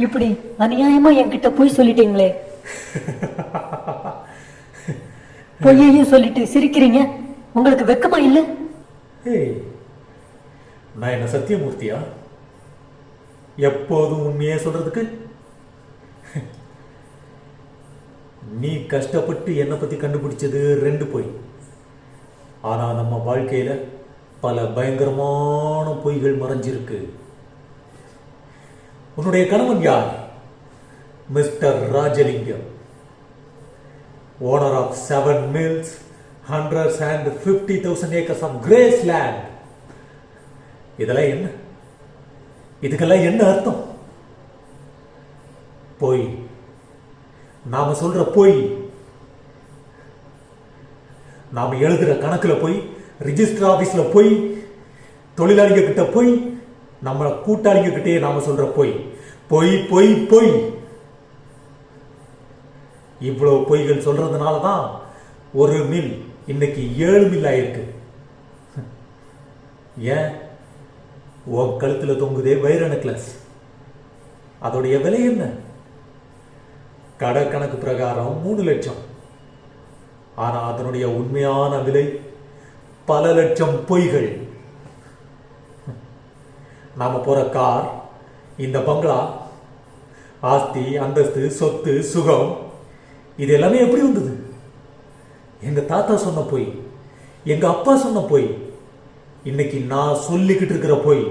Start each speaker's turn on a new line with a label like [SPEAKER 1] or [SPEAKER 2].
[SPEAKER 1] இப்படி அநியாயமா என்கிட்ட போய் சொல்லிட்டீங்களே. பொய்யையும் சொல்லிட்டு சிரிக்கிறீங்க. உங்களுக்கு வெக்கமா இல்ல?
[SPEAKER 2] நான் என்ன சத்தியமூர்த்தியா எப்போதும் உண்மையே சொல்றதுக்கு? நீ கஷ்டப்பட்டு என்னை பத்தி கண்டுபிடிச்சது 2 பொய். ஆனா நம்ம வாழ்க்கையில பல பயங்கரமான பொய்கள் மறைஞ்சிருக்கு. உன்னுடைய கணவன் யார்? Mister Rajalingam, owner of 7 mills, hundreds and 50,000 acres of grass land. இதெல்லாம் என்ன? இதுக்கெல்லாம் என்ன அர்த்தம்? பொய். நாம சொல்ற பொய். நாம எழுதுற கணக்குல போய், ரிஜிஸ்டர் ஆபீஸ்ல போய், தொழிலாளிங்க கிட்ட போய், நம்ம கூட்டாளிங்க கிட்டே நாம சொல்ற பொய். பொய் பொய் பொய். இவ்வளவு பொய்கள் சொல்றதுனாலதான் ஒரு மில் இன்னைக்கு 7 மில் ஆயிருக்கு. ஏன்? உன் கழுத்துல தொங்குதே வைர நெக்லஸ். அதோடைய விலை என்ன? கடை கணக்கு பிரகாரம் 3 லட்சம். ஆனா அதனுடைய உண்மையான விலை பல லட்சம் பொய்கள். நாம போற கார், இந்த பங்களா, ஆஸ்தி, அந்தஸ்து, சொத்து, சுகம், இது எல்லாமே எப்படி வந்தது? எங்க தாத்தா சொன்ன பொய், எங்க அப்பா சொன்ன பொய், இன்னைக்கு நான் சொல்லிக்கிட்டு இருக்கிற பொய்.